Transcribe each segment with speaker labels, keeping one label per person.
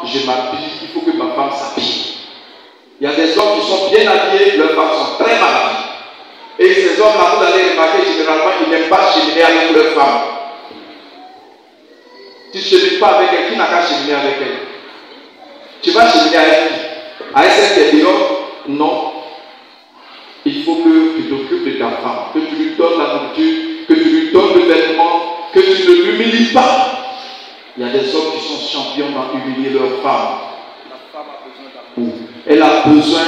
Speaker 1: quand je m'habille, il faut que ma femme s'habille. Il y a des hommes qui sont bien habillés, leurs femmes sont très mal habillées. Et ces hommes-là, vous allez remarquer généralement, ils n'aiment pas cheminer avec leurs femmes. Tu ne chemines pas avec elle, qui n'a qu'à cheminer avec elle? Tu vas cheminer avec qui? Avec celle qui est dehors? Non. Il faut que tu t'occupes de ta femme, que tu lui donnes la nourriture, que tu lui donnes le vêtement, que tu ne l'humilies pas. Il y a des hommes qui sont champions dans humilier leur femme. La femme a besoin d'amour. Elle a besoin.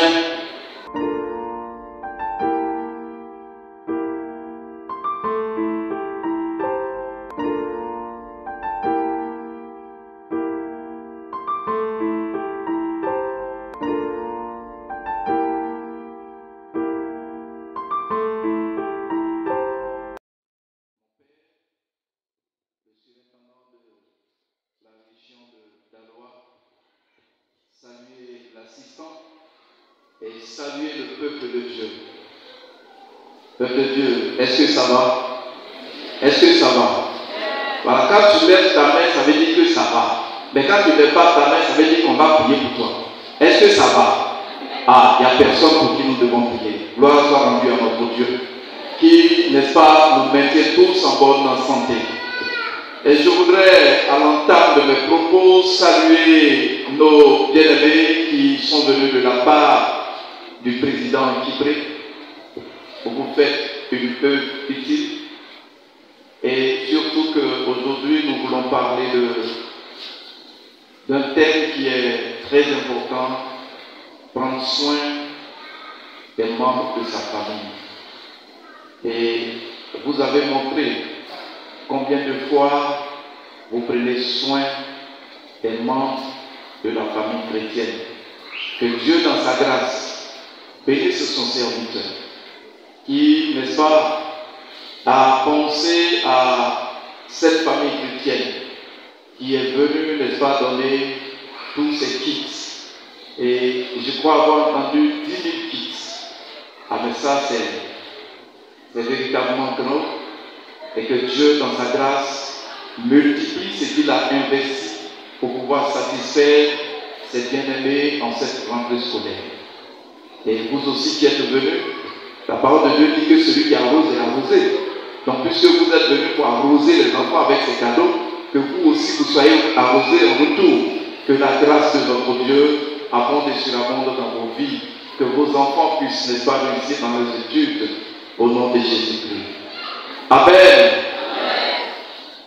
Speaker 1: Saluer l'assistant et saluer le peuple de Dieu. Peuple de Dieu, est-ce que ça va? Est-ce que ça va? Voilà, quand tu lèves ta main, ça veut dire que ça va. Mais quand tu ne lèves pas ta main, ça veut dire qu'on va prier pour toi. Est-ce que ça va? Ah, il n'y a personne pour qui nous devons prier. Gloire soit rendue à notre Dieu, qui, n'est-ce pas, nous maintient tous en bonne santé. Et je voudrais, à l'entame de mes propos, saluer nos bien-aimés qui sont venus de la part du président Kipré. Vous faites une œuvre utile. Et surtout qu'aujourd'hui, nous voulons parler d'un thème qui est très important, prendre soin des membres de sa famille. Et vous avez montré combien de fois vous prenez soin des membres de la famille chrétienne. Que Dieu, dans sa grâce, bénisse son serviteur, qui, n'est-ce pas, a pensé à cette famille chrétienne, qui est venue, n'est-ce pas, donner tous ses kits. Et je crois avoir entendu 10 000 kits. Ah, mais ça, c'est véritablement grand. Et que Dieu, dans sa grâce, multiplie ce qu'il a investi pour pouvoir satisfaire ses bien-aimés en cette rentrée scolaire. Et vous aussi qui êtes venus, la parole de Dieu dit que celui qui arrose est arrosé. Donc puisque vous êtes venus pour arroser les enfants avec ces cadeaux, que vous aussi vous soyez arrosés en retour. Que la grâce de notre Dieu abonde et surabonde dans vos vies. Que vos enfants puissent, n'est-ce pas, réussir dans leurs études au nom de Jésus-Christ. Amen.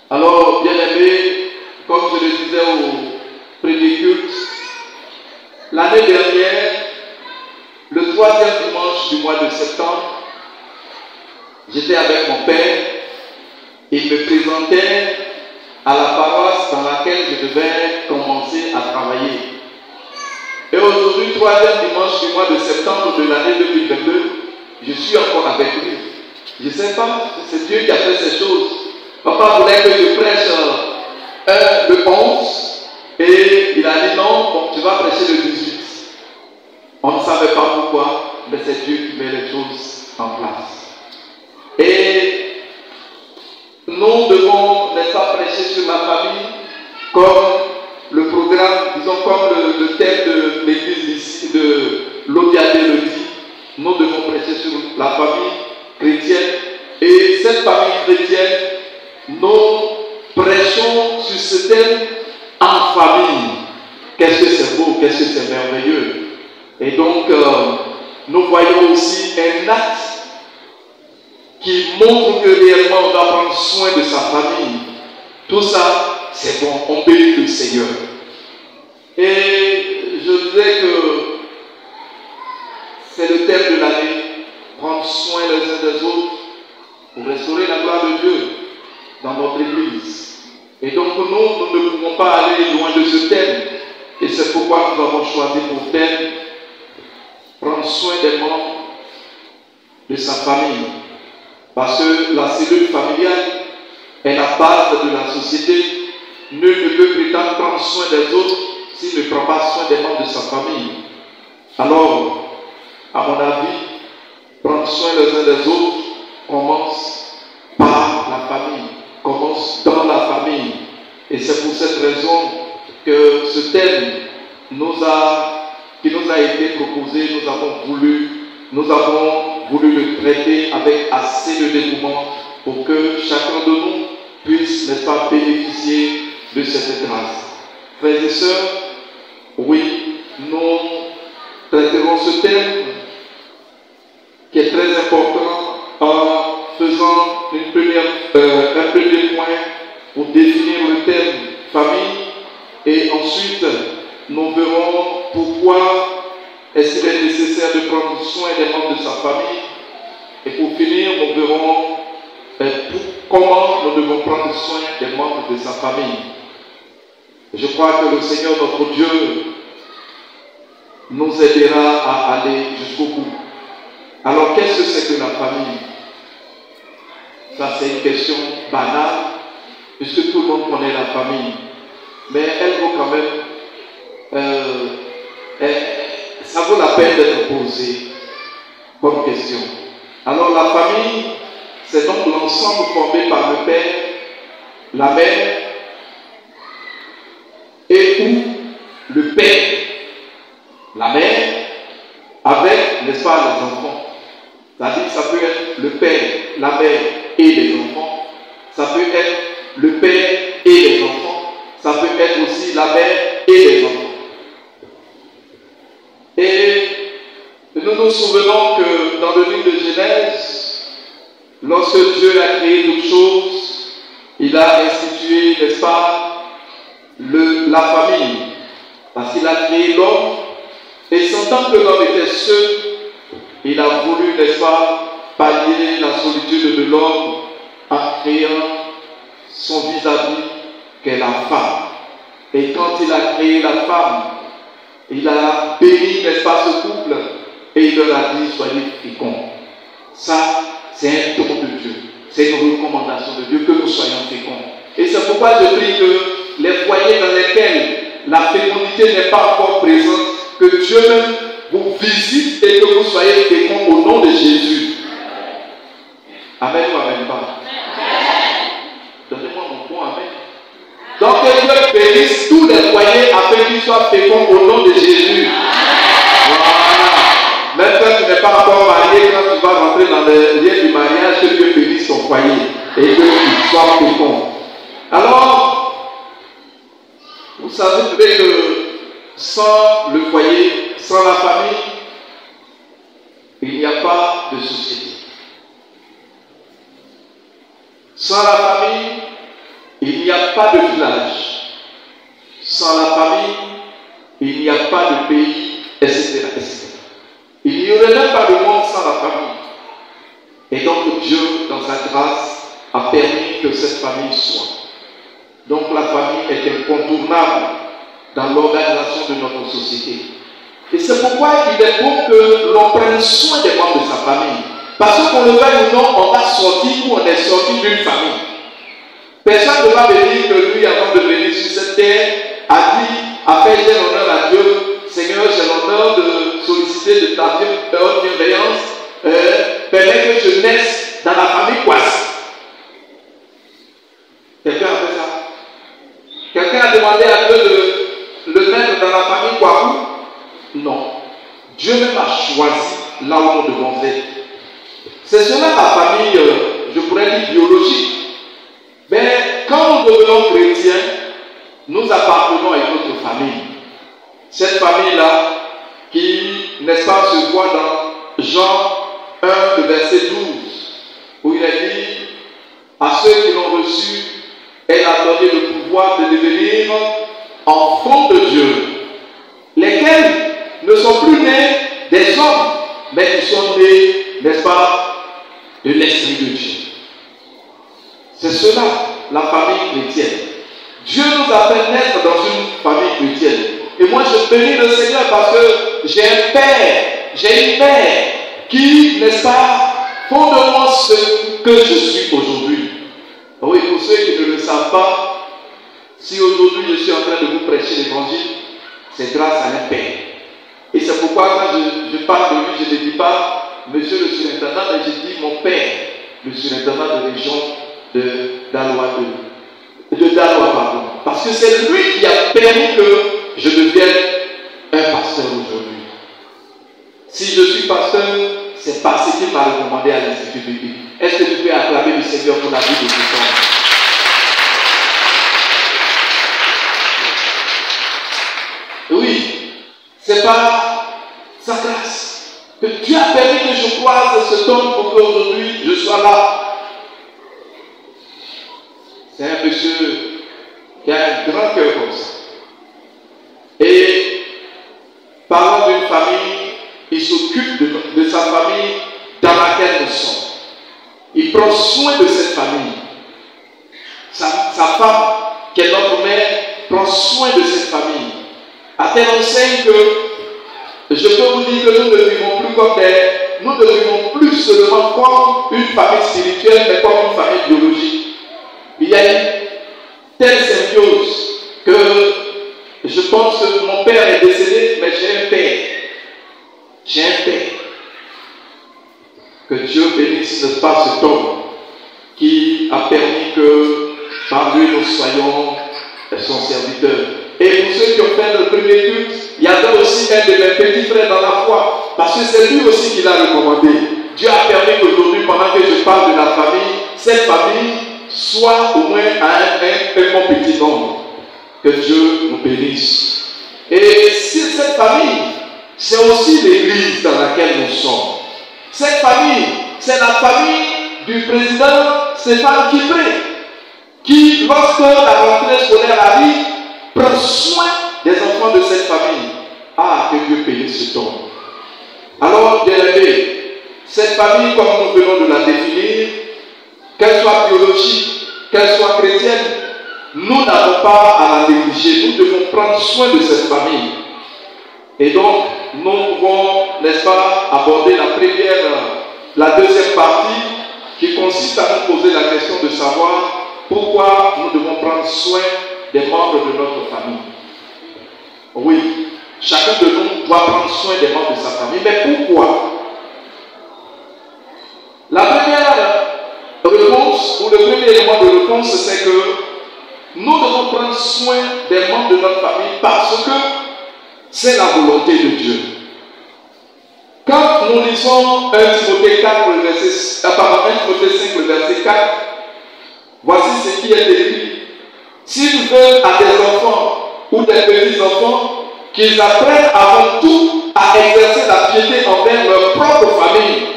Speaker 1: Alors, bien-aimés, comme je le disais au prédiculte, l'année dernière, le 3e dimanche du mois de septembre, j'étais avec mon père. Il me présentait à la paroisse dans laquelle je devais commencer à travailler. Et aujourd'hui, 3e dimanche du mois de septembre de l'année 2022, je suis encore avec lui. Je ne sais pas, c'est Dieu qui a fait ces choses. Papa voulait que je prêche le 11 et il a dit non, bon, tu vas prêcher le 18. On ne savait pas pourquoi, mais c'est Dieu qui met les choses en place. Et nous devons, n'est-ce pas, prêcher sur la famille comme le programme, disons comme le thème de l'église de l'Odiadé le dit. Nous devons prêcher sur la famille chrétienne. Et cette famille chrétienne, nous prêchons sur ce thème en famille. Qu'est-ce que c'est beau, qu'est-ce que c'est merveilleux. Et donc, nous voyons aussi un acte qui montre que réellement on doit prendre soin de sa famille. Tout ça, c'est bon, on bénit le Seigneur. Et je disais que c'est le thème de l'année, prendre soin les uns des autres pour restaurer la gloire de Dieu dans notre Église. Et donc nous ne pouvons pas aller loin de ce thème. Et c'est pourquoi nous avons choisi pour thème prendre soin des membres de sa famille. Parce que la cellule familiale est la base de la société. Nul ne peut prétendre prendre soin des autres s'il ne prend pas soin des membres de sa famille. Alors, à mon avis, prendre soin les uns des autres commence par la famille, commence dans la famille. Et c'est pour cette raison que ce thème qui nous a été proposé, nous avons voulu le traiter avec assez de dévouement pour que chacun de nous puisse, n'est-ce pas, bénéficier de cette grâce. Frères et sœurs, oui, nous traiterons ce thème qui est très important en faisant un premier point pour définir le thème famille, et ensuite nous verrons pourquoi est-ce qu'il est nécessaire de prendre soin des membres de sa famille, et pour finir nous verrons comment nous devons prendre soin des membres de sa famille. Je crois que le Seigneur notre Dieu nous aidera à aller jusqu'au bout. Alors qu'est-ce que c'est que la famille? Ça, c'est une question banale, puisque tout le monde connaît la famille. Mais elle vaut quand même, ça vaut la peine d'être posée comme question. Alors la famille, c'est donc l'ensemble formé par le père, la mère et ou le père, la mère, avec, n'est-ce pas, les enfants. C'est-à-dire que ça peut être le père, la mère et les enfants. Ça peut être le père et les enfants. Ça peut être aussi la mère et les enfants. Et nous nous souvenons que dans le livre de Genèse, lorsque Dieu a créé toutes choses, il a institué, n'est-ce pas, la famille. Parce qu'il a créé l'homme, et sentant que l'homme était seul, il a voulu, n'est-ce pas, pallier la solitude de l'homme en créant son vis-à-vis qu'est la femme. Et quand il a créé la femme, il a béni, n'est-ce pas, ce couple, et il leur a dit, soyez féconds. Ça, c'est un don de Dieu. C'est une recommandation de Dieu que nous soyons féconds. Et c'est pourquoi je prie que les foyers dans lesquels la fécondité n'est pas encore présente, que Dieu même vous visite et que vous soyez féconds au nom de Jésus. Amen ou amen pas? Donnez-moi mon bon amen. Donc que Dieu bénisse tous les foyers afin qu'ils soient féconds au nom de Jésus. Voilà. Même quand tu n'es pas encore marié, quand tu vas rentrer dans le lien du mariage, que Dieu bénisse ton foyer et qu'il soit fécond. Alors, vous savez que sans le foyer, sans la famille, il n'y a pas de société. Sans la famille, il n'y a pas de village. Sans la famille, il n'y a pas de pays, etc., etc. Il n'y aurait même pas de monde sans la famille. Et donc Dieu, dans sa grâce, a permis que cette famille soit. Donc la famille est incontournable dans l'organisation de notre société. Et c'est pourquoi il est bon que l'on prenne soin des membres de sa famille. Parce qu'on le veuille ou non, on va sortir ou on est sorti d'une famille. Personne ne va venir que lui, avant de venir sur cette terre, a fait j'ai l'honneur à Dieu. Seigneur, j'ai l'honneur de solliciter de ta bienveillance. Permets que je naisse dans la famille Kouassi. Quelqu'un a fait ça? Quelqu'un a demandé à Dieu de le mettre dans la famille Kouakou? Non. Dieu même a choisi là où nous devons être. C'est cela la famille, je pourrais dire biologique. Mais quand nous devenons chrétiens, nous appartenons à une autre famille. Cette famille-là, qui, n'est-ce pas, se voit dans Jean 1, le verset 12, où il est dit, à ceux qui l'ont reçu, elle a donné le pouvoir de devenir enfants de Dieu, lesquels ne sont plus nés des hommes, mais qui sont nés, n'est-ce pas, de l'Esprit de Dieu. C'est cela, la famille chrétienne. Dieu nous a fait naître dans une famille chrétienne. Et moi, je bénis le Seigneur parce que j'ai un père, j'ai une mère qui, n'est-ce pas, font de moi ce que je suis aujourd'hui. Oui, pour ceux qui ne le savent pas, si aujourd'hui je suis en train de vous prêcher l'évangile, c'est grâce à un père. Et c'est pourquoi quand je parle de lui, je ne dis pas monsieur le surintendant, mais je dis mon père, le surintendant de région de Daloa, pardon. Parce que c'est lui qui a permis que je devienne un pasteur aujourd'hui. Si je suis pasteur, c'est parce qu'il m'a recommandé à l'Institut biblique. Est-ce que tu peux acclamer le Seigneur pour la vie de cet homme? Oui, c'est par sa grâce que Dieu a permis que je croise cet homme pour qu'aujourd'hui je sois là. C'est un monsieur qui a un grand cœur comme ça. Et parlant d'une famille, il s'occupe de sa famille dans laquelle nous sommes. Il prend soin de cette famille. Sa femme, qui est notre mère, prend soin de cette famille. À telle enseigne que je peux vous dire que nous ne vivons plus comme nous ne vivons plus seulement comme une famille spirituelle, mais comme une famille biologique. Il y a une telle symbiose que je pense que mon père est décédé, mais j'ai un père. J'ai un père. Que Dieu bénisse, n'est-ce pas, cet homme qui a permis que par lui nous soyons son serviteur. Et pour ceux qui ont fait le premier culte, il y avait aussi un de mes petits frères dans la foi, parce que c'est lui aussi qui l'a recommandé. Dieu a permis qu'aujourd'hui, pendant que je parle de la famille, cette famille soit au moins à un bon petit nombre. Que Dieu nous bénisse. Et si cette famille, c'est aussi l'église dans laquelle nous sommes. Cette famille, c'est la famille du président Stéphane Kipré, qui, lorsque la rentrée scolaire arrive, prend soin des enfants de cette famille. Ah, que Dieu bénisse ce homme. Alors, bien aimé, cette famille, comme nous venons de la définir, qu'elle soit biologique, qu'elle soit chrétienne, nous n'avons pas à la négliger. Nous devons prendre soin de cette famille. Et donc, nous pouvons, n'est-ce pas, aborder la deuxième partie, qui consiste à nous poser la question de savoir pourquoi nous devons prendre soin des membres de notre famille. Oui, chacun de nous doit prendre soin des membres de sa famille. Mais pourquoi? La première réponse, ou le premier élément de réponse, c'est que nous devons prendre soin des membres de notre famille parce que c'est la volonté de Dieu. Quand nous lisons 1 Timothée 5, le verset 4, voici ce qui est écrit. S'il veut à des enfants ou des petits-enfants qu'ils apprennent avant tout à exercer la piété envers leur propre famille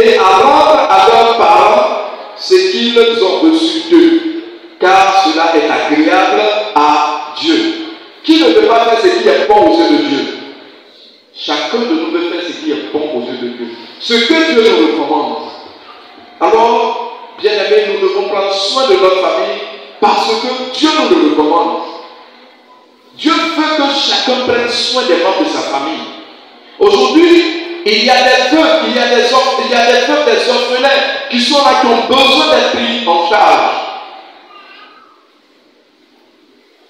Speaker 1: et à rendre à leurs parents ce qu'ils ont reçu d'eux, car cela est agréable à Dieu. Qui ne veut pas faire ce qui est bon aux yeux de Dieu? Chacun de nous veut faire ce qui est bon aux yeux de Dieu. Ce que Dieu nous recommande. Alors, bien aimés, nous devons prendre soin de notre famille parce que Dieu nous le recommande. Dieu veut que chacun prenne soin des membres de sa famille. Aujourd'hui, il y a des veuves, il y a des orphelins qui sont là, qui ont besoin d'être pris en charge.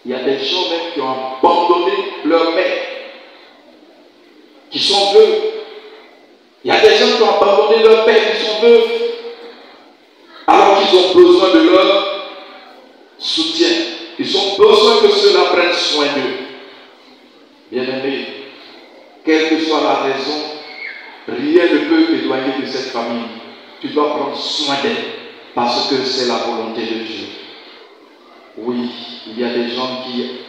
Speaker 1: Il y a des gens même qui ont abandonné leur mère, qui sont veuves. Il y a des gens qui ont abandonné leur père, qui sont veuves, alors qu'ils ont besoin de leur soutien. Ils ont besoin que ceux-là prennent soin d'eux. Bien-aimés, quelle que soit la raison, rien ne peut t'éloigner de cette famille. Tu dois prendre soin d'elle, parce que c'est la volonté de Dieu. Oui, il y a des gens qui,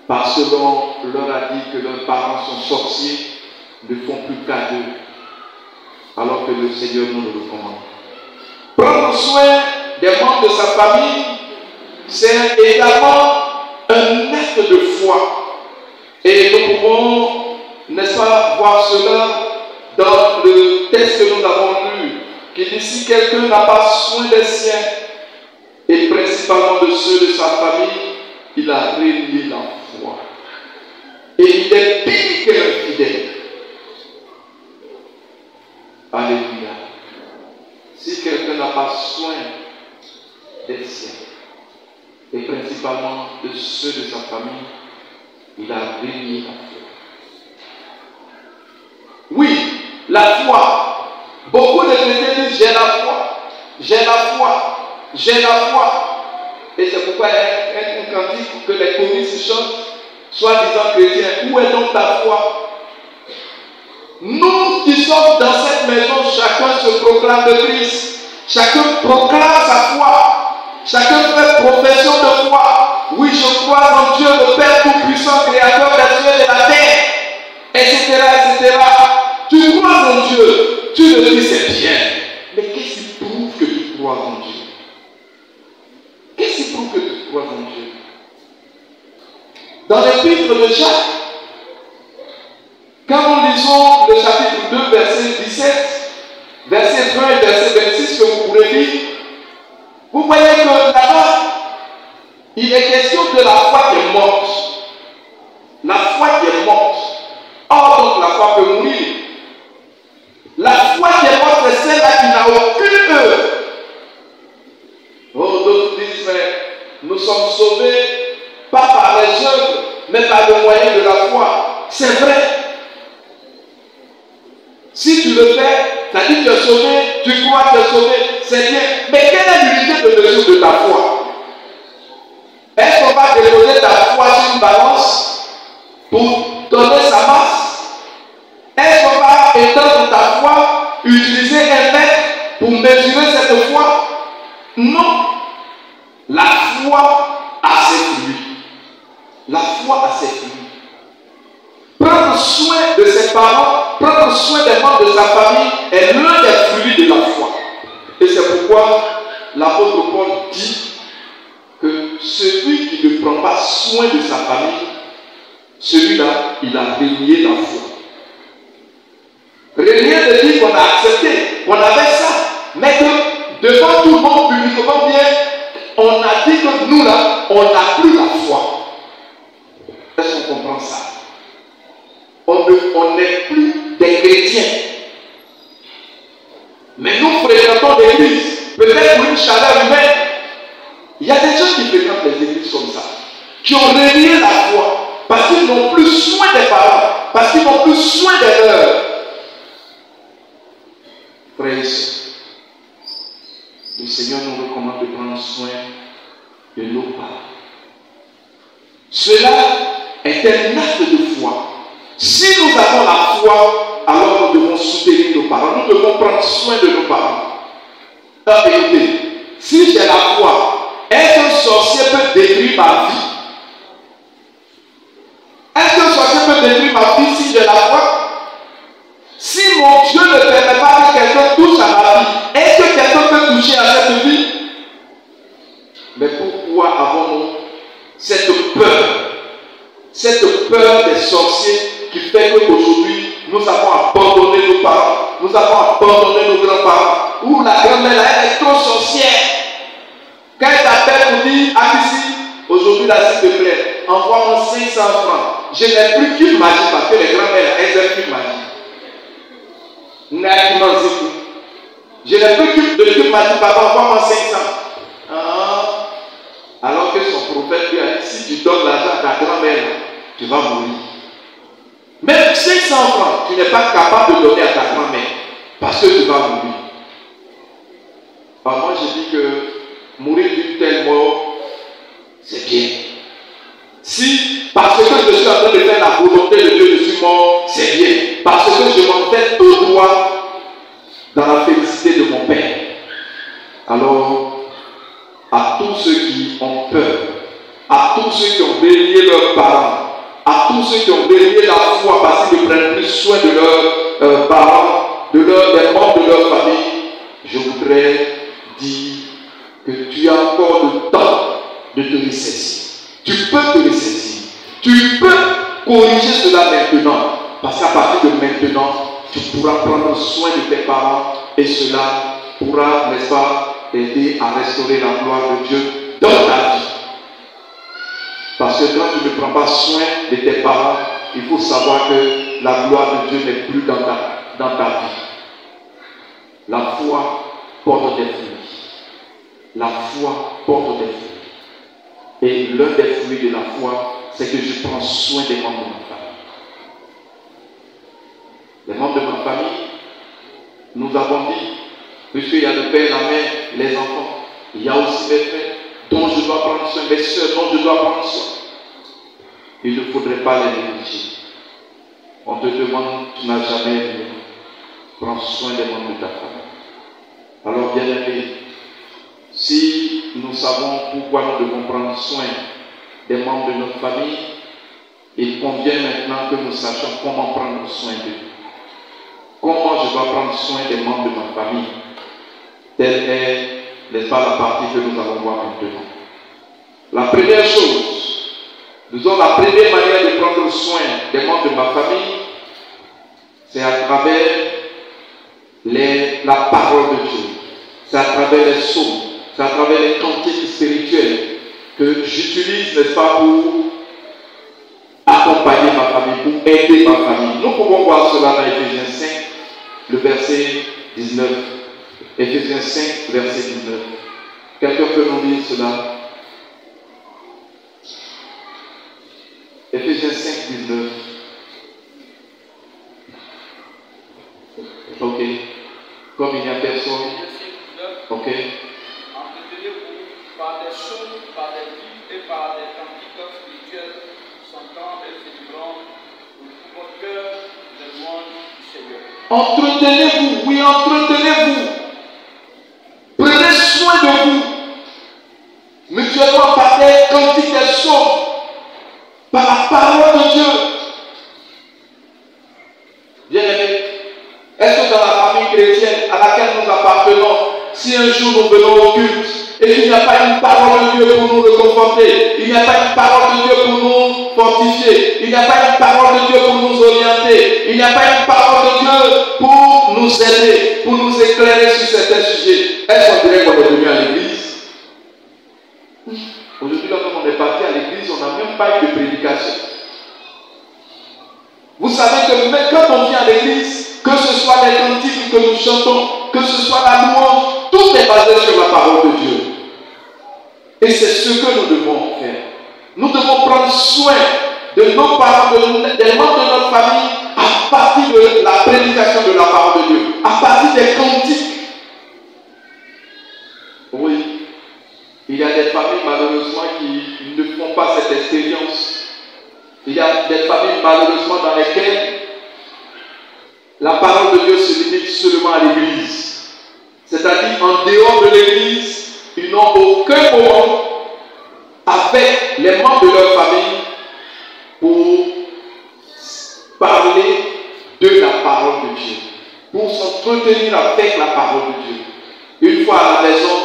Speaker 1: parce qu'on leur a dit que leurs parents sont sorciers, ne font plus cas d'eux, alors que le Seigneur nous le recommande. Prendre soin des membres de sa famille, c'est également un acte de foi. Et nous pouvons, n'est-ce pas, voir cela dans le texte que nous avons lu, qui dit si quelqu'un n'a pas soin des siens, et principalement de ceux de sa famille, il a renié la foi. Et il est pire que l'infidèle. Alléluia. Si quelqu'un n'a pas soin des siens, et principalement de ceux de sa famille, il a renié la foi. Oui, la foi. Beaucoup de chrétiens disent j'ai la foi, j'ai la foi, j'ai la foi. Et c'est pourquoi il y a un cantique que les choristes chantent, soi-disant chrétiens. Où est donc ta foi? Nous qui sommes dans cette maison, chacun se proclame de Christ. Chacun proclame sa foi. Chacun fait profession de foi. Oui, je crois en Dieu, le Père Tout-Puissant, Créateur des cieux et de la terre, etc., etc. Tu crois en Dieu, tu le dis, c'est bien. Mais qu'est-ce qui prouve que tu crois en Dieu? Qu'est-ce qui prouve que tu crois en Dieu? Dans l'épître de Jacques, quand nous lisons le chapitre 2, verset 17, verset 20 et verset 26 que vous pourrez lire, vous voyez que là-bas, il est question de la foi qui est morte. La foi qui est morte. Or, donc, la foi peut mourir. La foi qui est morte, c'est celle-là qui n'a aucune œuvre. Oh, d'autres disent, mais nous sommes sauvés, pas par les œuvres, mais par le moyen de la foi. C'est vrai. Si tu le fais, ça dit que tu es sauvé, tu crois que tu es sauvé, c'est bien. Mais quelle est l'unité de mesure de ta foi? Est-ce qu'on va déposer ta foi sur une balance pour donner sa masse? Est-ce qu'on va étendre ta foi, utiliser un mètre pour mesurer cette foi? Non. La foi a ses fruits. La foi a ses fruits. Prendre soin de ses parents, prendre soin des membres de sa famille est l'un des fruits de la foi. Et c'est pourquoi l'apôtre Paul dit que celui qui ne prend pas soin de sa famille, celui-là, il a renié la foi. Renier de dire qu'on a accepté, qu'on avait ça, mais que devant tout le monde publiquement bien, on a dit que nous là, on n'a plus la foi. Est-ce qu'on comprend ça? On n'est plus des chrétiens. Mais nous fréquentons l'église, peut-être pour une chaleur humaine. Il y a des gens qui fréquentent les églises comme ça, qui ont renié la foi, parce qu'ils n'ont plus soin des parents, parce qu'ils n'ont plus soin des leurs. Frères et sœurs, le Seigneur nous recommande de prendre soin de nos parents. Cela est un acte de foi. Si nous avons la foi, alors nous devons soutenir nos parents. Nous devons prendre soin de nos parents. En vérité, si j'ai la foi, est-ce qu'un sorcier peut détruire ma vie? Est-ce qu'un sorcier peut détruire ma vie si j'ai la foi? Si mon Dieu ne permet pas que quelqu'un touche à ma vie, est-ce que quelqu'un peut toucher à cette vie? Mais pourquoi avons-nous cette peur des sorciers qui fait qu'aujourd'hui, nous avons abandonné nos parents, nous avons abandonné nos grands-parents, ou la grand-mère, elle est trop sorcière. Quand elle t'appelle pour dire, ici, aujourd'hui, là, s'il te plaît, envoie-moi 500 francs. Je n'ai plus qu'une magie, parce que les grands-mères, elles n'ont qu'une magie. Je n'ai plus qu'une magie, papa, envoie-moi 500. Alors que son prophète lui a dit, si tu donnes l'argent à ta grand-mère, tu vas mourir. Même 500 francs, tu n'es pas capable de donner à ta grand-mère, parce que tu vas mourir. Alors moi, je dis que mourir d'une telle mort, c'est bien. Si, parce que je suis en train de faire la volonté de Dieu, je suis mort, c'est bien. Parce que je m'en fais tout droit dans la félicité de mon Père. Alors, à tous ceux qui ont peur, à tous ceux qui ont béni leurs parents, à tous ceux qui ont béni la foi parce qu'ils ne prennent plus soin de leurs parents, des membres de leur famille, je voudrais dire que tu as encore le temps de te ressaisir. Tu peux te ressaisir. Tu peux corriger cela maintenant. Parce qu'à partir de maintenant, tu pourras prendre soin de tes parents et cela pourra, n'est-ce pas, t'aider à restaurer la gloire de Dieu dans ta vie. Parce que quand tu ne prends pas soin de tes parents, il faut savoir que la gloire de Dieu n'est plus dans ta vie. La foi porte des fruits. La foi porte des fruits. Et l'un des fruits de la foi, c'est que je prends soin des membres de ma famille. Les membres de ma famille, nous avons dit, puisqu'il y a le père, la mère, les enfants, il y a aussi les frères. dont je dois prendre soin, mes soeurs dont je dois prendre soin. Il ne faudrait pas les négliger. On te demande, tu n'as jamais vu. Prends soin des membres de ta famille. Alors, bien aimé, si nous savons pourquoi nous devons prendre soin des membres de notre famille, il convient maintenant que nous sachions comment prendre soin d'eux. Comment je dois prendre soin des membres de ma famille. Telle est, n'est-ce pas, la partie que nous allons voir maintenant. La première chose, disons la première manière de prendre soin des membres de ma famille, c'est à travers la parole de Dieu. C'est à travers les psaumes, c'est à travers les cantiques spirituels que j'utilise, n'est-ce pas, pour accompagner ma famille, pour aider ma famille. Nous pouvons voir cela dans Éphésiens 5, le verset 19. Éphésiens 5, verset 19. Quelqu'un peut nous lire cela? Éphésiens 5, 19. Ok. Comme il n'y a personne. Ok.
Speaker 2: Entretenez-vous par des chants, par des livres et par des cantiques spirituels, chantant et célébrant pour votre cœur les louanges du Seigneur.
Speaker 1: Entretenez-vous, oui, entretenez-vous. Prenez soin de vous. Mutuellement par des cantiques, des chants, par la parole de Dieu. Bien aimé, est-ce que dans la famille chrétienne à laquelle nous appartenons, si un jour nous venons au culte et qu'il n'y a pas une parole de Dieu pour nous réconforter, il n'y a pas une parole de Dieu pour nous fortifier, il n'y a pas une parole de Dieu pour nous orienter, il n'y a pas une parole de Dieu pour nous aider, pour nous éclairer sur certains sujets, est-ce qu'on dirait qu'on est venu à l'église? Aujourd'hui, lorsque on est parti à l'église, on n'a même pas eu de prédication. Vous savez que même quand on vient à l'église, que ce soit les cantiques que nous chantons, que ce soit la louange, tout est basé sur la parole de Dieu. Et c'est ce que nous devons faire. Nous devons prendre soin de nos parents, des membres de notre famille, à partir de la prédication de la parole de Dieu, à partir des cantiques. Oui, il y a des familles malheureusement qui ne font pas cette expérience. Il y a des familles malheureusement dans lesquelles la parole de Dieu se limite seulement à l'église. C'est-à-dire en dehors de l'église, ils n'ont aucun moment avec les membres de leur famille pour parler de la parole de Dieu, pour s'entretenir avec la parole de Dieu. Une fois à la maison,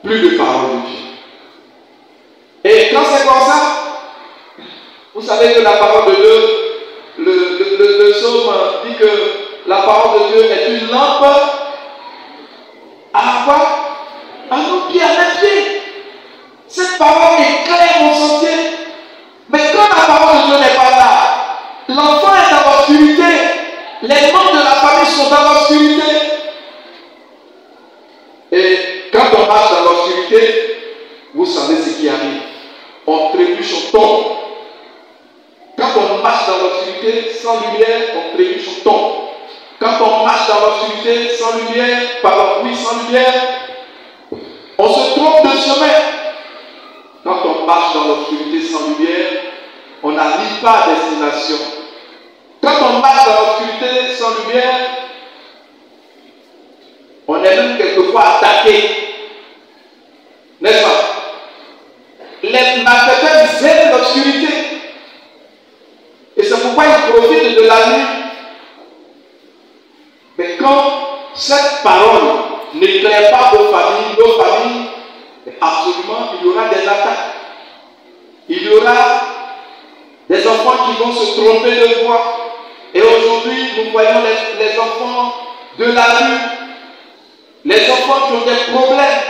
Speaker 1: plus de parole de Dieu. Et quand c'est comme ça, vous savez que la parole de Dieu, le psaume dit que la parole de Dieu est une lampe à quoi? À nos pieds, à mes pieds. Cette parole éclaire mon sentier. Mais quand la parole de Dieu n'est pas là, l'enfant est dans l'obscurité. Les membres de la famille sont dans l'obscurité. Et quand on marche dans l'obscurité, vous savez ce qui arrive. On trébuche, on tombe. Quand on marche dans l'obscurité, sans lumière, on trébuche, on tombe. Quand on marche dans l'obscurité, sans lumière, sans lumière, on se trompe de chemin. Quand on marche dans l'obscurité sans lumière, on n'arrive pas à destination. Quand on marche dans l'obscurité sans lumière, on est même quelquefois attaqué. N'est-ce pas? Les malfaiteurs aiment l'obscurité. Et c'est pourquoi ils profitent de la nuit. Mais quand cette parole n'éclaire pas vos familles, nos familles, absolument, il y aura des attaques. Il y aura des enfants qui vont se tromper de voie. Et aujourd'hui, nous voyons les enfants de la rue, les enfants qui ont des problèmes.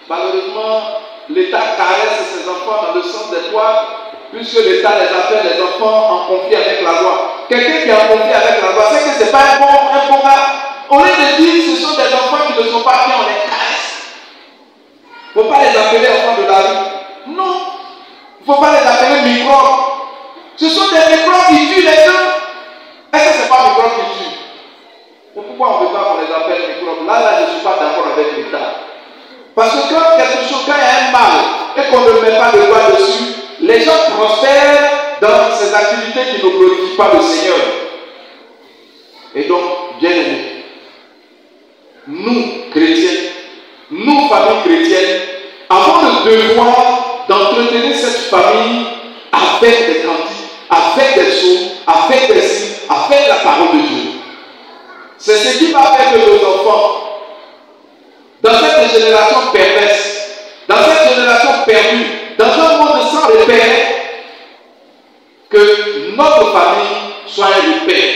Speaker 1: Malheureusement, l'État caresse ces enfants dans le sens des poids, puisque l'État les appelle les enfants en conflit avec la loi. Quelqu'un qui est en conflit avec la loi, c'est que ce n'est pas un bon gars. Au lieu de dire que ce sont des enfants qui ne sont pas bien, on les caresse. Il ne faut pas les appeler enfants de la rue. Non. Il ne faut pas les appeler microbes. Ce sont des microbes qui tuent les gens. Est-ce que ce n'est pas microbes qui tuent? Mais pourquoi on ne veut pas qu'on les appelle microbes? Là, je ne suis pas d'accord avec l'État. Parce que quand quelque chose, quand il y a un mal et qu'on ne met pas de loi dessus, les gens prospèrent dans ces activités qui ne glorifient pas le Seigneur. Et donc, bien aimés, nous, chrétiens, nous, familles chrétiennes, avons le devoir d'entretenir cette famille avec des cantiques, avec des sons, avec des signes, avec la parole de Dieu. C'est ce qui va faire que nos enfants, dans cette génération perverse, dans cette génération perdue, dans un monde sans repère, que notre famille soit un repère.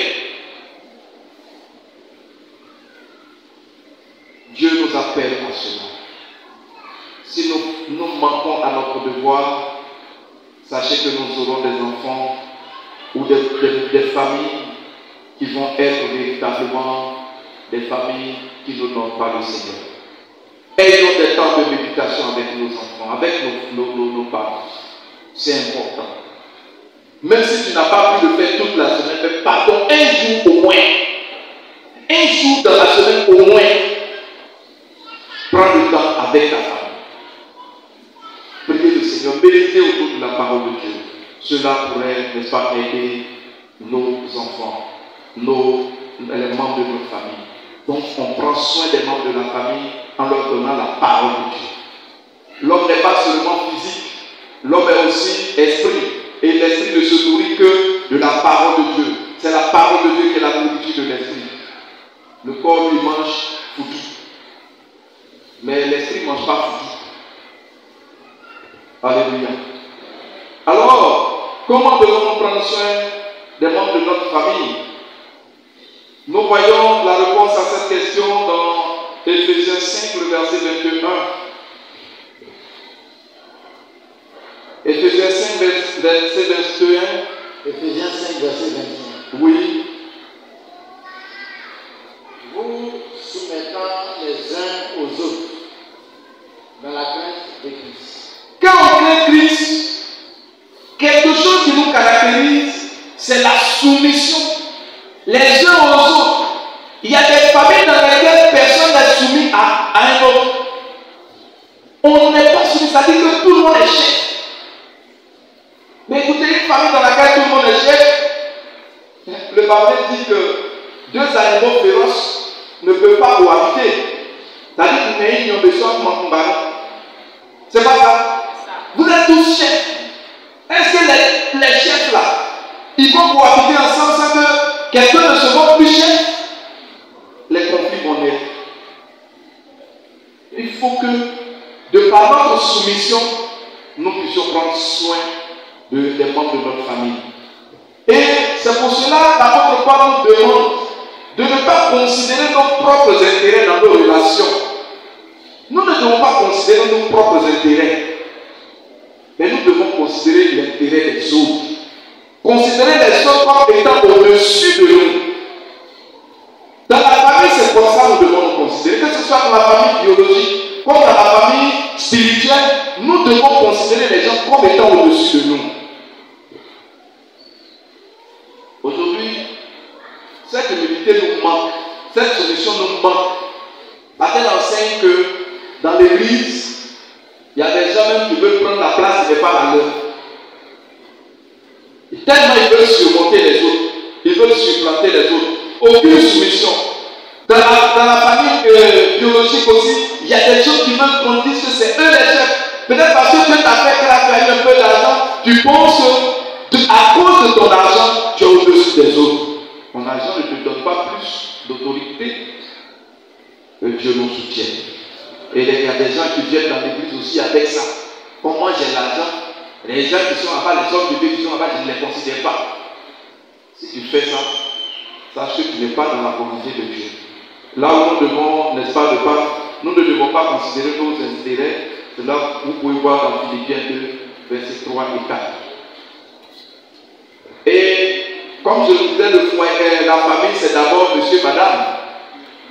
Speaker 1: Dieu nous appelle à cela. Si nous manquons à notre devoir, sachez que nous aurons des enfants ou des familles qui vont être véritablement des familles qui n'honorent pas le Seigneur. Ayons des temps de méditation avec nos enfants, avec nos parents. C'est important. Même si tu n'as pas pu le faire toute la semaine, mais pardon, un jour au moins. Un jour dans la semaine au moins. Prends le temps avec ta famille. Priez le Seigneur, méditez autour de la parole de Dieu. Cela pourrait, n'est-ce pas, aider nos enfants, les membres de notre famille. Donc, on prend soin des membres de la famille en leur donnant la parole de Dieu. L'homme n'est pas seulement physique, l'homme est aussi esprit. Et l'esprit ne se nourrit que de la parole de Dieu. C'est la parole de Dieu qui est la nourriture de l'esprit. Le corps lui mange foutu. Mais l'esprit ne mange pas foutu. Alléluia. Alors, comment devons-nous prendre soin des membres de notre famille? Nous voyons la réponse à cette question dans Éphésiens 5, le verset 21. Éphésiens 5, verset 21.
Speaker 3: Éphésiens 5, verset 21.
Speaker 1: Oui.
Speaker 3: Vous soumettant les uns aux autres dans la crainte de Christ.
Speaker 1: Quand on craint Christ, quelque chose qui nous caractérise, c'est la soumission. Les uns aux autres. Il y a des familles dans lesquelles personne n'est soumis à un autre. On n'est pas soumis, ça dit que tout le monde est chef. Mais écoutez, une famille dans laquelle tout le monde est chef, le Bible dit que deux animaux féroces ne peuvent pas cohabiter. C'est-à-dire qu'il y a une besoin de mon. C'est pas ça. Vous êtes tous chefs. Est-ce que les chefs là, ils vont cohabiter ensemble sans que quelqu'un ne se voit plus chef? Les conflits vont naître. Il faut que, de par notre soumission, nous puissions prendre soin des membres de notre famille. Et c'est pour cela l'apôtre Paul nous demande de ne pas considérer nos propres intérêts dans nos relations. Nous ne devons pas considérer nos propres intérêts, mais nous devons considérer l'intérêt des autres. Considérer les autres comme étant au-dessus de nous. Dans la famille, c'est pour ça que nous devons nous considérer. Que ce soit dans la famille biologique, comme dans la famille spirituelle, nous devons considérer les gens comme étant au-dessus de nous. Aujourd'hui, cette humilité nous manque, cette solution nous manque. Parce qu'elle enseigne que dans l'église, il y a des gens même qui veulent prendre la place qui n'est pas la leur. Tellement ils veulent surmonter les autres, ils veulent supplanter les autres. Aucune soumission. Dans la famille biologique aussi, il y a des gens qui veulent qu'on dise que c'est eux les chefs. Peut-être parce que Dieu t'a fait que tu as eu un peu d'argent, tu penses qu'à cause de ton argent, tu es au-dessus des autres. Ton argent ne te donne pas plus d'autorité que Dieu nous soutienne. Et il y a des gens qui viennent dans l'église aussi avec ça. Comme moi j'ai l'argent, les gens qui sont là-bas, les hommes de Dieu qui sont là-bas, je ne les considère pas. Si tu fais ça, sache que tu n'es pas dans la volonté de Dieu. Là où nous devons, n'est-ce pas, nous ne devons pas considérer nos intérêts. C'est là que vous pouvez voir dans Philippiens 2, versets 3 et 4. Et comme je vous disais, la famille, c'est d'abord monsieur, madame,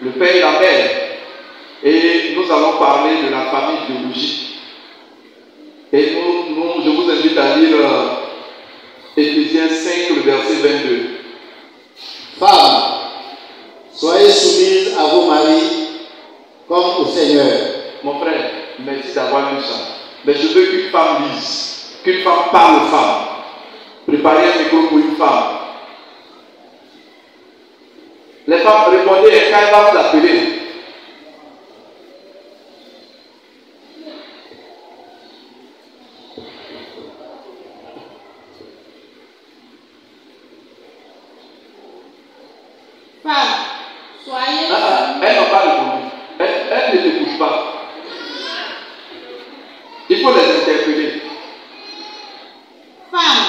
Speaker 1: le père et la mère. Et nous allons parler de la famille biologique. Et je vous invite à lire Éphésiens 5, le verset 22.
Speaker 3: Femmes, soyez soumises à vos maris comme au Seigneur.
Speaker 1: Mon frère, merci d'avoir lu ça. Mais je veux qu'une femme lise, qu'une femme parle aux femmes. Préparez un micro pour une femme. Les femmes, répondez quand elle va vous appeler.
Speaker 4: Femme, soyez...
Speaker 1: Elle n'a pas répondu. Elle ne t'écoute pas. Il faut les interpeller.
Speaker 4: Femme,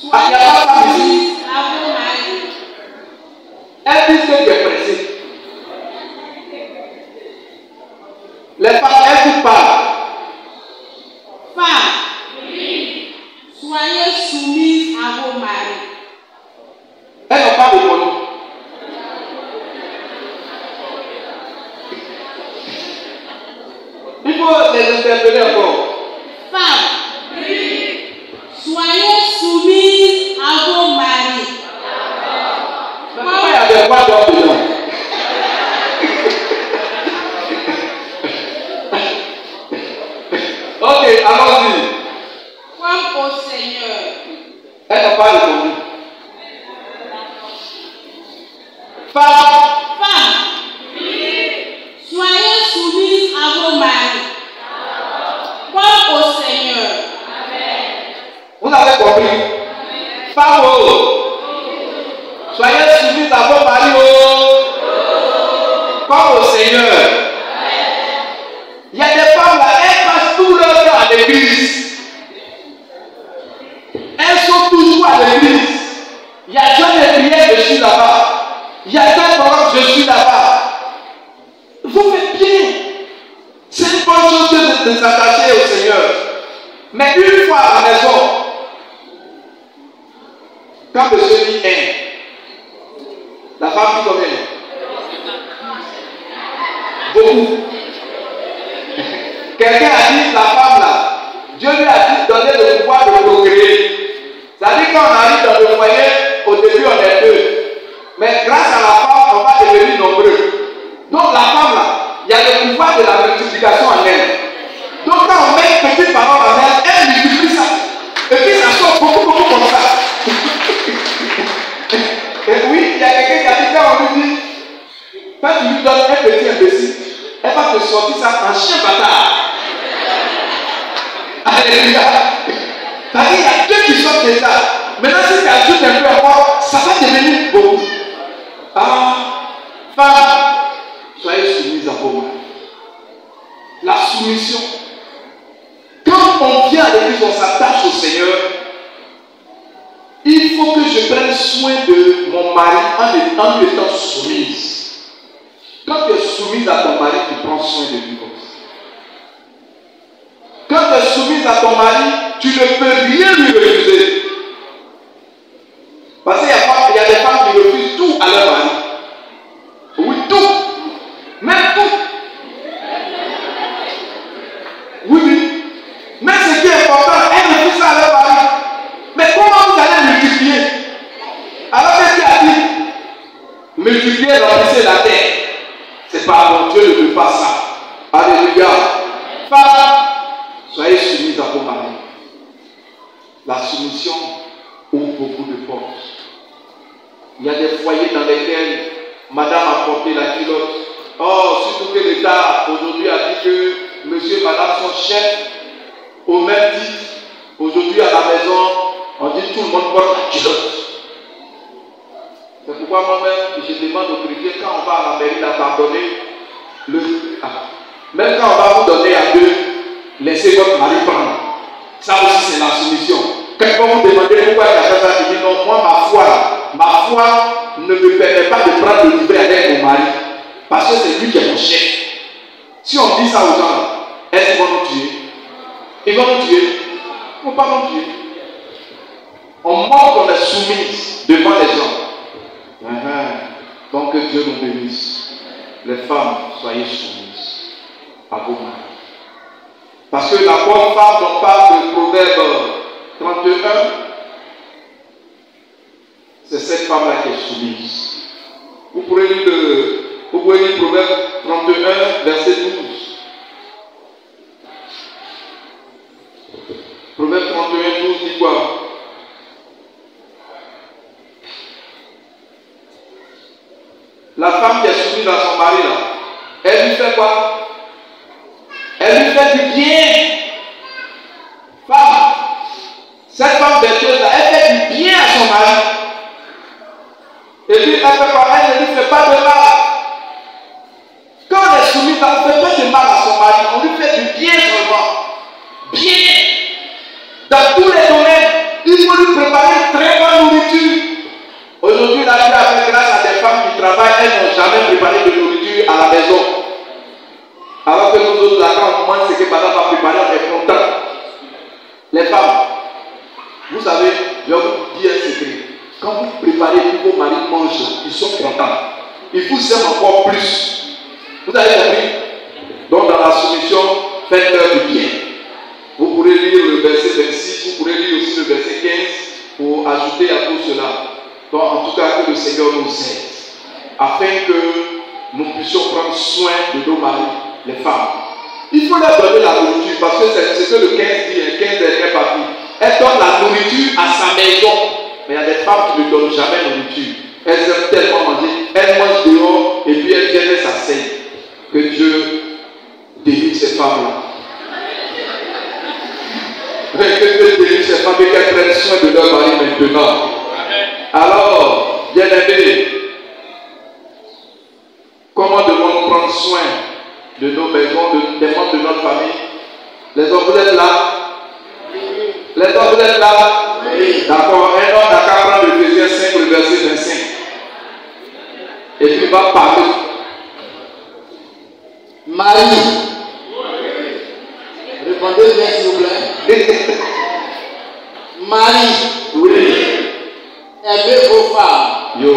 Speaker 1: Il n'y a pas de femme ici.
Speaker 4: à vos maris.
Speaker 1: Elle dit que tu es pressé. Les femmes, elles vous parlent.
Speaker 4: Femme, soyez soumise à vos maris.
Speaker 1: Elles n'ont pas répondu. Il faut les interpeller encore.
Speaker 4: Femme, soyez soumise à vos maris.
Speaker 1: Pourquoi il y a des voix d'homme dedans? Ok, allons-y.
Speaker 4: Comme au Seigneur.
Speaker 1: Elle n'a pas répondu. Femme,
Speaker 4: Soyez soumise à vos maris. Comme au Seigneur.
Speaker 1: vous avez compris? Femme, soyez soumise à vos maris, comme au Seigneur. Il y a des femmes là, elles passent tout leur temps à l'église. Elles sont toujours à l'église. Il y a jamais de prière, je suis là-bas. Il y a tel programme, je suis là-bas. Vous faites bien. C'est une bonne chose de s'attacher au Seigneur. Mais une fois à la maison, quand monsieur dit un, la femme dit combien? Beaucoup. Quelqu'un a dit, la femme là, Dieu lui a dit de donner le pouvoir de procréer. Ça dit quand on arrive dans le foyer, au début on est deux. Mais grâce à la femme, on va devenir nombreux. Donc la femme là, il y a le pouvoir de la multiplication en elle. Donc quand on met une petite parole en elle, elle multiplie ça. Et puis ça sort beaucoup comme ça. Et oui, il y a quelqu'un qui a dit, quand on lui dit, quand tu lui donnes un petit imbécile, elle va te sortir ça en chien bâtard. Alléluia. C'est-à-dire, il y a deux qui sortent déjà. Maintenant, si tu ajoutes un peu encore, ça va devenir beaucoup. Ah, femme, soyez soumise à vos maris. La soumission. Quand on vient à l'église, on s'attache au Seigneur. Il faut que je prenne soin de mon mari en étant soumise. Quand tu es soumise à ton mari, tu prends soin de lui comme ça. Quand tu es soumise à ton mari, tu ne peux rien lui refuser. Parce qu'il y a des femmes qui refusent tout à leur mari. Oui, tout. Même tout. Oui, oui. Mais ce qui est important, elles refusent ça à leur mari. Mais comment vous allez multiplier? Alors qu'est-ce qu'il a dit? Multiplier, remplissez la terre. C'est pas bon, Dieu ne veut pas ça. Alléluia. Femme, soyez soumise à vos maris. La soumission ouvre beaucoup de portes. Il y a des foyers dans lesquels madame a porté la culotte. Oh, surtout que l'État aujourd'hui a dit que monsieur et madame sont chefs au même titre. Aujourd'hui à la maison, on dit tout le monde porte la culotte. C'est pourquoi moi-même, je demande aux chrétiens, quand on va à la mairie d'abandonner même quand on va vous donner à deux, laissez votre mari prendre. Ça aussi, c'est la soumission. Quand on vous demande pourquoi il a fait ça, je dis non, moi, ma foi ne me permet pas de prendre le livret avec mon mari. Parce que c'est lui qui est mon chef. Si on dit ça aux gens, est-ce qu'ils vont nous tuer? Ils vont nous tuer. Ils ne vont pas nous tuer. On montre qu'on est soumise devant les gens. Donc que Dieu nous bénisse. Les femmes, soyez soumises à vos maris. Parce que la bonne femme dont parle de Proverbe 31, c'est cette femme-là qui est soumise. Vous pouvez lire Proverbe 31, verset 12. La femme qui est soumise à son mari, là, elle lui fait quoi? Elle lui fait du bien. Femme, cette femme vertueuse là, elle fait du bien à son mari. Et puis elle fait quoi? Elle ne lui fait pas de mal. Quand on est soumis, on ne fait pas de mal à son mari, on lui fait du bien seulement. Bien. Dans tous les domaines, il faut lui préparer une très bonne nourriture. Aujourd'hui, la vie a fait grâce à des femmes qui travaillent, elles n'ont jamais préparé de nourriture à la maison. Alors que nous autres, là, quand on mange ce que madame a préparé, on est content. Les femmes, vous savez, je vais vous dire un secret. Quand vous préparez que vos maris mangent, ils sont contents. Ils vous aiment encore plus. Vous avez compris? Donc, dans la soumission, faites-leur du bien. Vous pourrez lire le verset 26, vous pourrez lire aussi le verset 15 pour ajouter à tout cela. Donc, en tout cas, que le Seigneur nous aide, afin que nous puissions prendre soin de nos maris, les femmes. Il faut leur donner la nourriture, parce que c'est ce que le 15 dit, le 15 dernière partie. Elle donne la nourriture à sa maison. Mais il y a des femmes qui ne donnent jamais la nourriture. Elles aiment tellement manger. Elles mangent dehors et puis elles viennent s'asseoir. Que Dieu délivre ces femmes-là. Que Dieu délivre ces femmes et qu'elles prennent soin de leur mari maintenant. Alors, bien aimés, comment devons-nous prendre soin de nos maisons, des membres de notre famille? Les hommes, vous êtes là? Les hommes, vous êtes là? Oui. D'accord. Un homme n'a qu'à prendre Ephésiens 5, le verset 25. Et puis il va parler.
Speaker 3: Marie. Répondez bien, s'il vous plaît. Marie.
Speaker 1: Oui.
Speaker 3: Aimez vos femmes.
Speaker 1: Yo.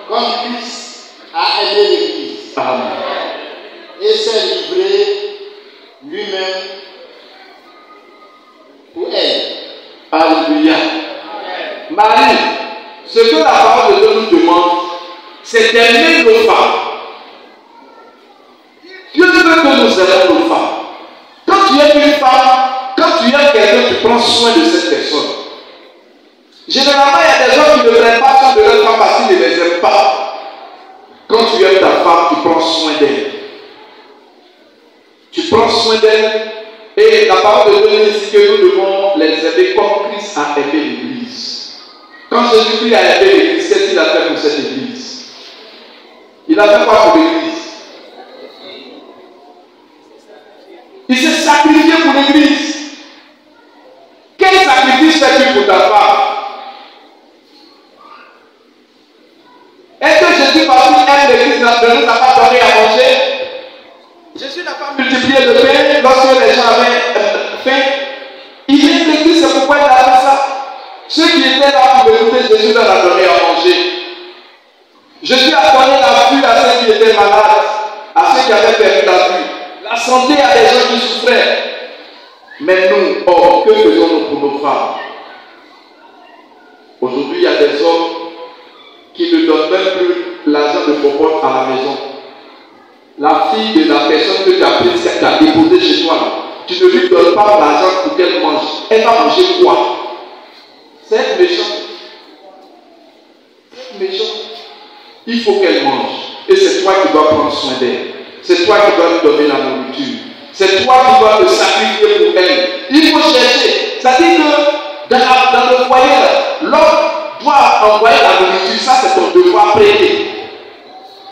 Speaker 3: Comme Christ a aimé l'Église.
Speaker 1: Amen.
Speaker 3: Et s'est livré lui-même pour elle.
Speaker 1: Alléluia. Marie, ce que la parole de Dieu nous demande, c'est d'aimer nos femmes. Dieu veut que nous aimions nos femmes. Quand tu aimes une femme, quand tu aimes quelqu'un, tu prends soin de cette personne. Généralement, il y a des gens qui ne prennent pas soin de leur femme parce qu'ils ne les aiment pas. Quand tu aimes ta femme, tu prends soin d'elle. Tu prends soin d'elle. Et la parole de Dieu dit que nous devons les aimer comme Christ a aimé l'Église. Quand Jésus-Christ a aimé l'Église, qu'est-ce qu'il a fait pour cette Église? Il a fait quoi pour l'Église? Il s'est sacrifié pour l'Église. Quel sacrifice fais-tu pour ta femme? Est-ce que Jésus, parce qu'il aime l'Église, ne nous a pas donné à manger? Jésus n'a pas multiplié le pain lorsque les gens avaient faim. Il aime l'Église, c'est pourquoi il a fait ça. Ceux qui étaient là pour écouter Jésus leur a donné à manger. Jésus a donné la vue à ceux qui étaient malades, à ceux qui avaient perdu la vue. La santé à des gens qui souffraient. Mais nous, oh, que faisons-nous pour nos femmes? Aujourd'hui, il y a des hommes qui ne donnent même plus l'argent de popote à la maison. La fille de la personne que tu as prise, qui t'a déposée chez toi, tu ne lui donnes pas l'argent pour qu'elle mange. Elle va manger quoi? C'est méchant. C'est méchant. Il faut qu'elle mange. Et c'est toi qui dois prendre soin d'elle. C'est toi qui dois lui donner la nourriture. C'est toi qui dois te sacrifier pour elle. Il faut chercher. Ça dit que dans le foyer, l'homme doit envoyer la nourriture. Ça, c'est ton devoir prêter.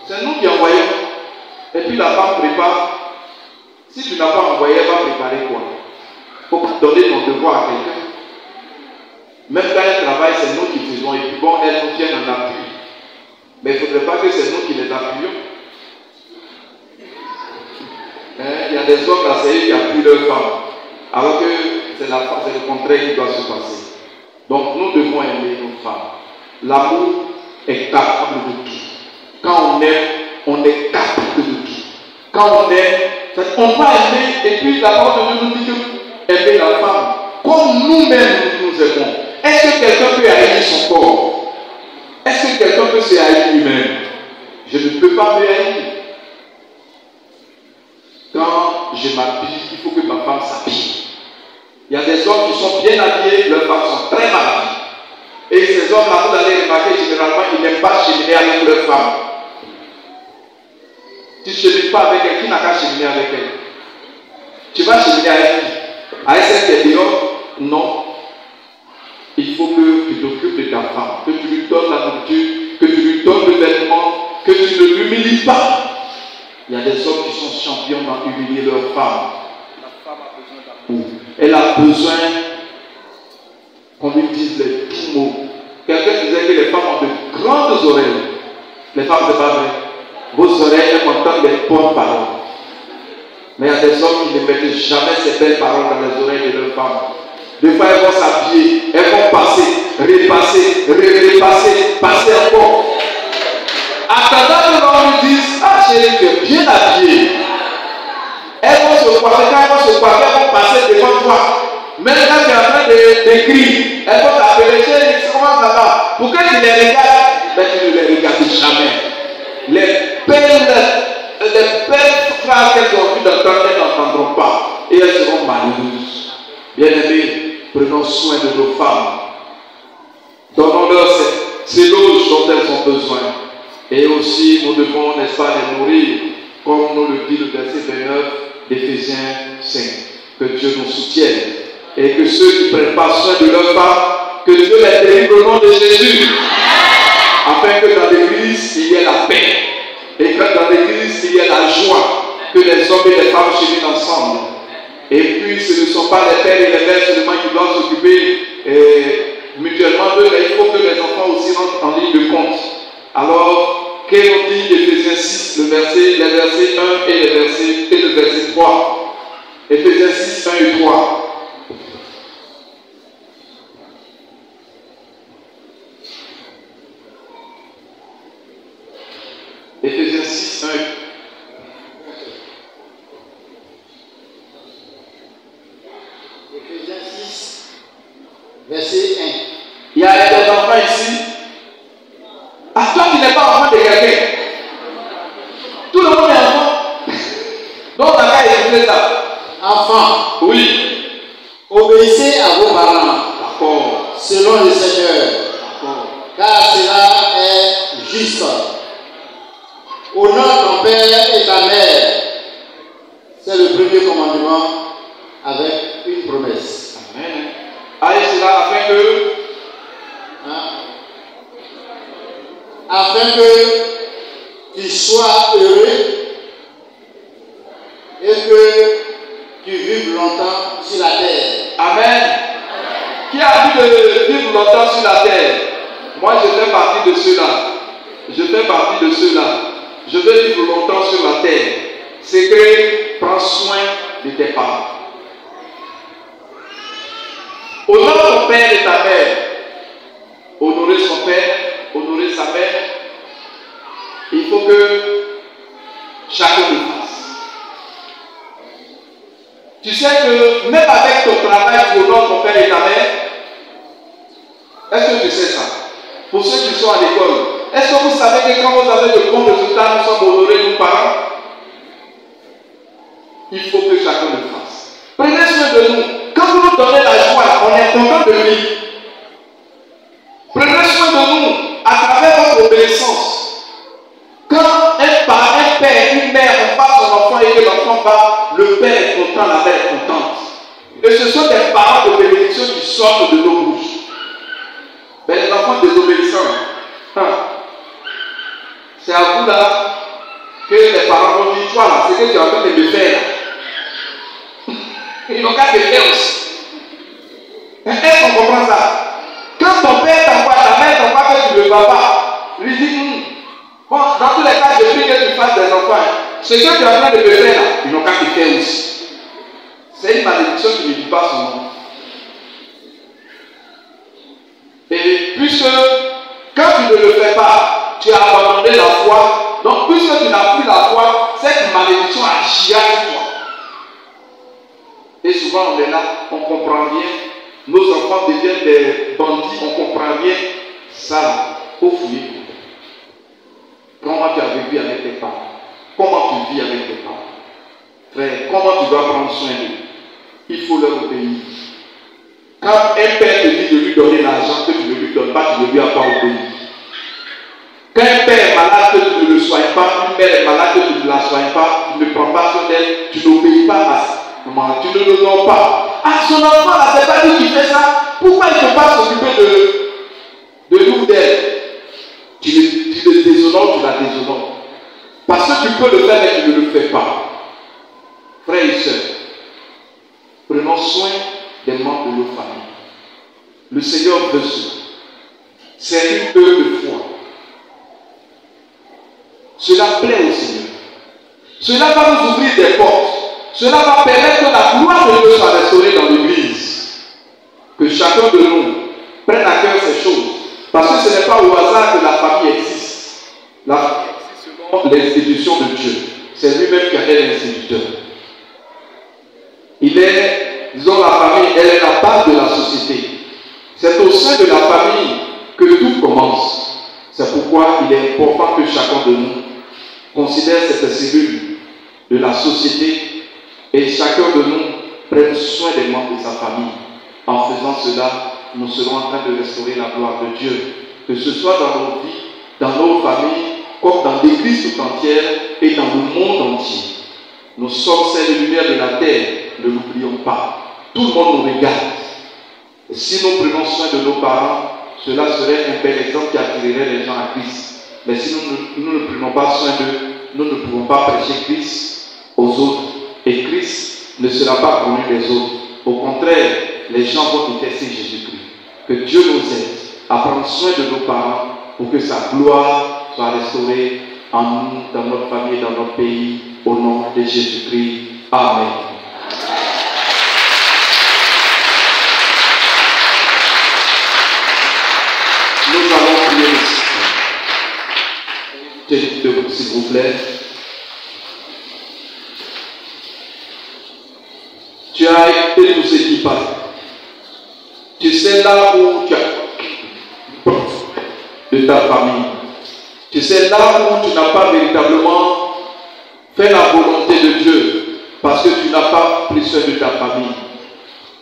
Speaker 1: C'est nous qui envoyons. Et puis la femme prépare. Si tu n'as pas envoyé, elle va préparer quoi? Il ne faut pas donner ton devoir à quelqu'un. Même quand elle travaille, c'est nous qui faisons. Et puis bon, elle nous tient en appui. Mais il ne faudrait pas que c'est nous qui les appuyons. Il y a des hommes là, c'est eux qui appuient leurs femmes. Alors que c'est le contraire qui doit se passer. Donc nous devons aimer nos femmes. L'amour est capable de tout. Quand on aime, on est capable de tout. Quand on aime, on va aimer. Et puis la parole de Dieu nous dit que aimer la femme comme nous-mêmes nous aimons. Est-ce que quelqu'un peut haïr son corps? Est-ce que quelqu'un peut se haïr lui-même? Je ne peux pas me haïr. Quand je m'habille, il faut que ma femme s'habille. Il y a des hommes qui sont bien habillés, leurs femmes sont très mal habillées. Et ces hommes-là, vous allez remarquer, généralement, ils n'aiment pas cheminer avec leurs femmes. Tu ne chemines pas avec elle. Qui n'a qu'à cheminer avec elle? Tu vas cheminer avec qui? Avec celle qui est dehors? Non. Il faut que tu t'occupes de ta femme, que tu lui donnes la nourriture, que tu lui donnes le vêtement, que tu ne l'humilies pas. Il y a des hommes qui sont champions dans humilier leur femme.
Speaker 2: La femme a besoin d'amour.
Speaker 1: Elle a besoin qu'on lui dise les petits mots. Quelqu'un disait que les femmes ont de grandes oreilles. Les femmes, c'est pas vrai. Vos oreilles elles entendent des bonnes paroles. Mais il y a des hommes qui ne mettent jamais ces belles paroles dans les oreilles de leurs femmes. Des fois, elles vont s'habiller, elles vont passer, repasser, repasser, passer encore. Attendant que l'on lui dise, ah chérie, tu es bien habillée. Elles vont se coiffer, quand elles vont se coiffer, elles vont passer devant toi. Même quand tu es en train d'écrire, elles vont t'appeler, chérie, comment ça va? Pour que tu les regardes, mais tu ne les regardes jamais. Les belles phrases qu'elles ont envie d'entendre, elles n'entendront pas. Et elles seront malheureuses. Bien-aimés, prenons soin de nos femmes. Donnons-leur ces éloges dont elles ont besoin. Et aussi, nous devons, n'est-ce pas, les nourrir, comme nous le dit le verset 29 d'Éphésiens 5. Que Dieu nous soutienne. Et que ceux qui ne prennent pas soin de leurs femmes, que Dieu les délivre au nom de Jésus. Afin que dans l'église, il y ait la paix. Et que dans l'église, il y ait la joie. Que les hommes et les femmes cheminent ensemble. Et puis, ce ne sont pas les pères et les mères seulement qui doivent s'occuper mutuellement d'eux, mais il faut que les enfants aussi rentrent en ligne de compte. Alors, qu'est-ce qu'on dit d'Éphésiens 6, les versets 1 et le verset 3. Éphésiens 6, 1 et 3. Éphésiens 6, 1 et 3.
Speaker 3: Éphésiens 6, verset 1.
Speaker 1: Il y a des enfants ici. À toi qui n'es pas enfant de quelqu'un. Tout le monde est enfant. Donc, t'as qu'à écouter ça.
Speaker 3: Enfants,
Speaker 1: Oui.
Speaker 3: obéissez à vos parents,
Speaker 1: D'accord.
Speaker 3: selon le Seigneur,
Speaker 1: D'accord.
Speaker 3: car cela est juste. Honore ton père et ta mère. C'est le premier commandement avec une promesse.
Speaker 1: Amen. Allez, cela
Speaker 3: Afin que tu sois heureux et que tu vives longtemps sur la terre.
Speaker 1: Amen. Qui a envie de vivre longtemps sur la terre? Moi, je fais partie de ceux-là. Je fais partie de ceux-là. Je veux vivre longtemps sur la terre. C'est que prends soin de tes parents. Honore ton père et ta mère. Honorer son père, honorer sa mère. Il faut que chacun le fasse. Tu sais que même avec ton travail, tu honores ton père et ta mère. Est-ce que tu sais ça? Pour ceux qui sont à l'école, est-ce que vous savez que quand vous avez de bons résultats, nous sommes honorés, nos parents? Il faut que chacun le fasse. Prenez soin de nous. Quand vous nous donnez la joie, on est content de vivre. Prenez soin de nous à travers votre obéissance. Quand un père, une mère, on passe son enfant et que l'enfant va, le père est content, la mère est contente. Et ce sont des paroles de bénédiction qui sortent de nos bouches. Mais les enfants désobéissants, c'est à vous là que les parents vont dire, toi là, c'est que tu es en train de me faire là. Ils n'ont qu'à te faire aussi. Est-ce qu'on comprend ça? Quand ton père t'envoie, ta mère t'envoie que tu ne vas pas, lui dis, bon, dans tous les cas, je prie que tu fasses des enfants. Ce que tu es en train de me faire là, ils n'ont qu'à te faire aussi. C'est une malédiction qui ne dit pas son nom. Et puisque, quand tu ne le fais pas, tu as abandonné la foi, donc puisque tu n'as plus la foi, cette malédiction agira sur toi. Et souvent on est là, on comprend bien, nos enfants deviennent des bandits, on comprend bien, ça, au fouiller. Comment tu as vécu avec tes parents? Comment tu vis avec tes parents? Frère, comment tu dois prendre soin d'eux? Il faut leur obéir. Quand un père te dit de lui donner l'argent que tu ne lui donnes pas, tu ne lui as pas obéi. Quand un père est malade que tu ne le soignes pas, une mère est malade que tu ne la soignes pas, tu ne prends pas soin d'elle, tu n'obéis pas à ça. Tu ne l'honores pas. Ah, son enfant là, c'est pas lui qui fait ça. Pourquoi il ne peut pas s'occuper de lui ou d'elle? Tu le déshonores, tu la déshonores. Parce que tu peux le faire, mais tu ne le fais pas. Frères et sœurs, prenons soin des membres de nos familles. Le Seigneur veut cela. C'est une œuvre de foi. Cela plaît au Seigneur. Cela va nous ouvrir des portes. Cela va permettre que la gloire de Dieu soit restaurée dans l'Église. Que chacun de nous prenne à cœur ces choses. Parce que ce n'est pas au hasard que la famille existe. La famille existe selon l'institution de Dieu. C'est lui-même qui est l'instituteur. Il est, disons, la famille, elle est la base de la société. C'est au sein de la famille que tout commence. C'est pourquoi il est important que chacun de nous considère cette cellule de la société et chacun de nous prenne soin des membres de sa famille. En faisant cela, nous serons en train de restaurer la gloire de Dieu. Que ce soit dans nos vies, dans nos familles, comme dans l'Église tout entière et dans le monde entier. Nous sommes celles lumières de la terre, ne l'oublions pas. Tout le monde nous regarde. Et si nous prenons soin de nos parents, cela serait un bel exemple qui attirerait les gens à Christ. Mais si nous ne prenons pas soin d'eux, nous ne pouvons pas prêcher Christ aux autres. Et Christ ne sera pas connu des autres. Au contraire, les gens vont détester Jésus-Christ. Que Dieu nous aide à prendre soin de nos parents pour que sa gloire soit restaurée en nous, dans notre famille, dans notre pays, au nom de Jésus-Christ. Amen. Nous allons prier ici. S'il vous plaît. Tu as été tout ce qui passe. Tu sais là où tu as de ta famille. Tu sais là où tu n'as pas véritablement fait la volonté de Dieu parce que tu n'as pas pris soin de ta famille.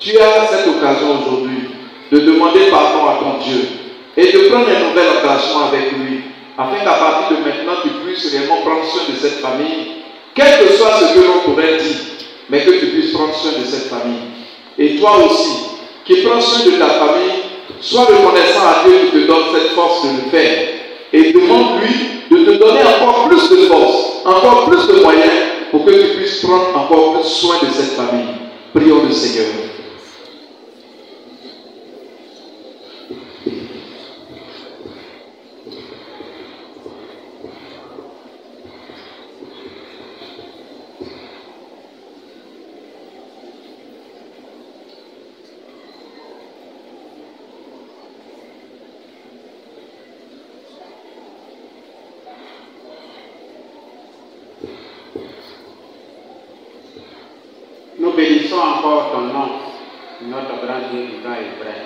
Speaker 1: Tu as cette occasion aujourd'hui de demander pardon à ton Dieu et de prendre un nouvel engagement avec lui afin qu'à partir de maintenant tu puisses réellement prendre soin de cette famille, quel que soit ce que l'on pourrait dire, mais que tu puisses prendre soin de cette famille. Et toi aussi, qui prends soin de ta famille, sois reconnaissant à Dieu qui te donne cette force de le faire. Et demande-lui de te donner encore plus de force, encore plus de moyens pour que tu puisses prendre encore plus soin de cette famille. Prions le Seigneur.
Speaker 3: Nous bénissons encore ton nom, notre grand Dieu vivant et vrai.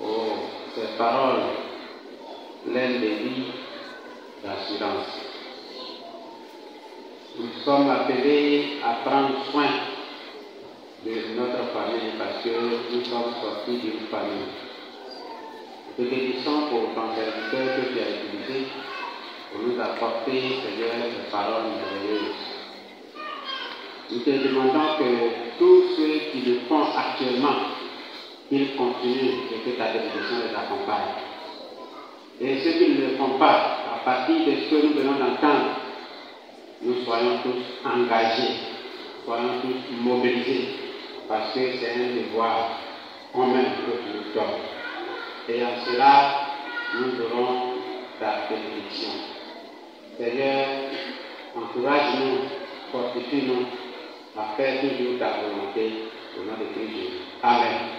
Speaker 3: Oh, ces paroles, pleines de vie, d'assurance. Nous sommes appelés à prendre soin de notre famille parce que nous sommes sortis d'une famille. Nous te bénissons pour ton serviteur que tu as utilisé pour nous apporter, Seigneur, ces paroles merveilleuses. Nous te demandons que tous ceux qui le font actuellement, qu'ils continuent et que ta bénédiction les accompagne. Et ceux qui ne le font pas, à partir de ce que nous venons d'entendre, nous soyons tous engagés, soyons tous mobilisés, parce que c'est un devoir commun que tu nous donnes. Et en cela, nous aurons ta bénédiction. Seigneur, encourage-nous, fortifie-nous à faire toujours ta volonté au nom de Christ Jésus. Amen.